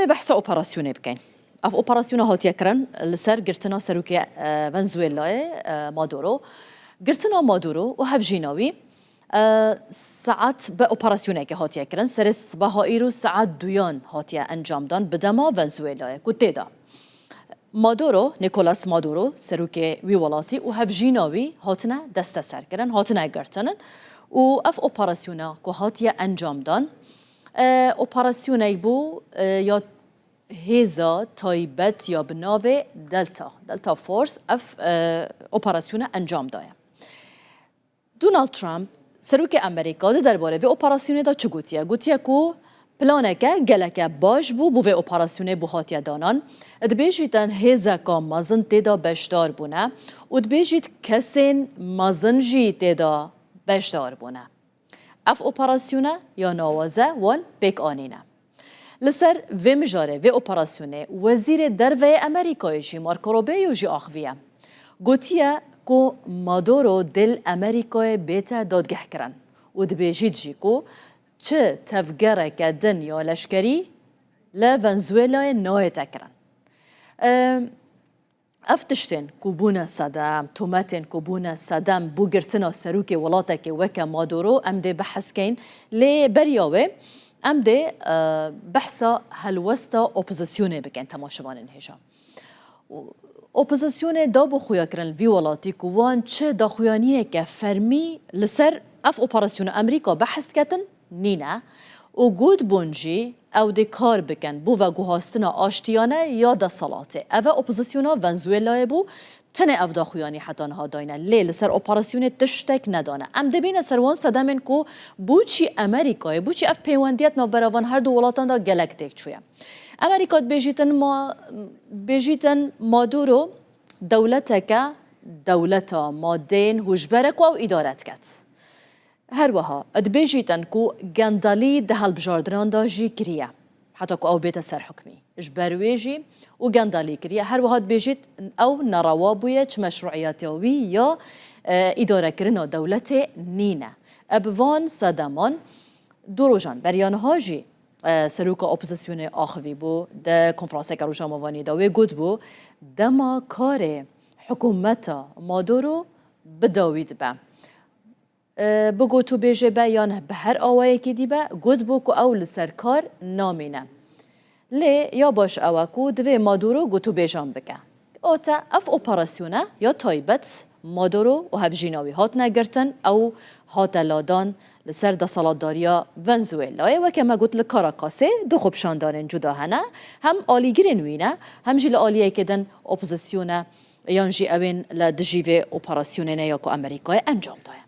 ام بحث اپراسیونی بکن. اف اپراسیون هاتیه کرن لسر گرتنا سروکی ونزوئلا مادورو گرتنا مادورو و هفجیناوی ساعت به اپراسیونه که هاتیه کرن سرس با هایرو ساعت دویان هاتیه انجام دان بدما ونزوئلا کتیدا مادورو نیکولاس مادورو سروکی وی ولاتی و هفجیناوی هاتنه دست سر کرن هاتنه گرتنن و اف اپراسیونه که هاتیه انجام دان اپراسیونی بو یا هیزا تایبت یا بناو دلتا فورس اف اپراسیون انجام دایم. دونالد ترامپ سروک امریکا درباره و اپراسیون دا چه گوتیه؟ گوتیه که پلانه که گلکه باش بو و اپراسیون بو هاتیه دانان دبیجیدن هیزا که مازن تیدا بشدار بونه و دبیجید کسین مازن جی تیدا بشدار بونه. اف اپراسیونه یا نوازه وان پیک آنینه. لسر و مجاره و اپراسیونه وزیر دروی امریکای جی مارکو روبیو جی آخویه. گوتیه که مادورو دل امریکای بیتا دادگه کرن و دبیجید جی که چه تفگره که دن یا لشکری لونزوئلای نایتا کرن. افتشتن کوبونا صدام توماتن کوبونا صدام بوگرتنا سروکی ولاتا که وکا مادورو ام ده بحث کین لی بریاوه ام ده بحثا هلوستا اپوزیسیونه بکن تماشوان انهجا اپوزیسیونه دا بو خویا کرن وی ولاتی که وان چه دا خویانیه که فرمی لسر اف اپراسیون امریکا بحث کتن نینا و گود بونجی او دی کار بکن بو و گوهاستنا آشتیانه یا دا صلاته او اپوزیسیونا ونزوئلا بو تنه افدا خویانی حتی نها داینه لیل سر اپراسیون تشتک ندانه ام دبین سروان صدامن کو بوچی امریکای بوچی اف پیوندیت نو براوان هر دو ولاتان دا گلکتیک چویا امریکات بیجیتن مادورو دولتا مادین هجبرک و ادارت کت هر وها ادبیجیتن کو گندالی ده هالبجاردران دا جی کریه حتی کو او بیت سر حکمی اجبرویجی و گندالی کریه هر وها ادبیجیت او نروابویه چه مشروعیاتیوی یا اداره کرنا دولت نینه ابوان صدامان دوروجان بریانها جی سروک اپوزیسیون آخوی بو ده کنفرانسه که روشا موانی دا وی گود بو دما کار حکومتا مادورو بداوید با بگو تو بیجه بیان به هر آوائه که دی با گود بو که اول سرکار نامینه لی یا باش اوکو دوی مادورو گو تو بیجان بکن او تا اف اپراسیونه یا تایبت مادورو و هفجیناوی هات نگرتن او هات لادان لسر دا سالاداریا ونزوئلا و که ما گوت لکاراکاسه دو خوبشان دارن جدا هنه هم آلیگرین وینه هم جیل آلیه کدن اپوزیسیونه یانجی اوین لدجیوه اپراسیونه یا که امریکای انجام داین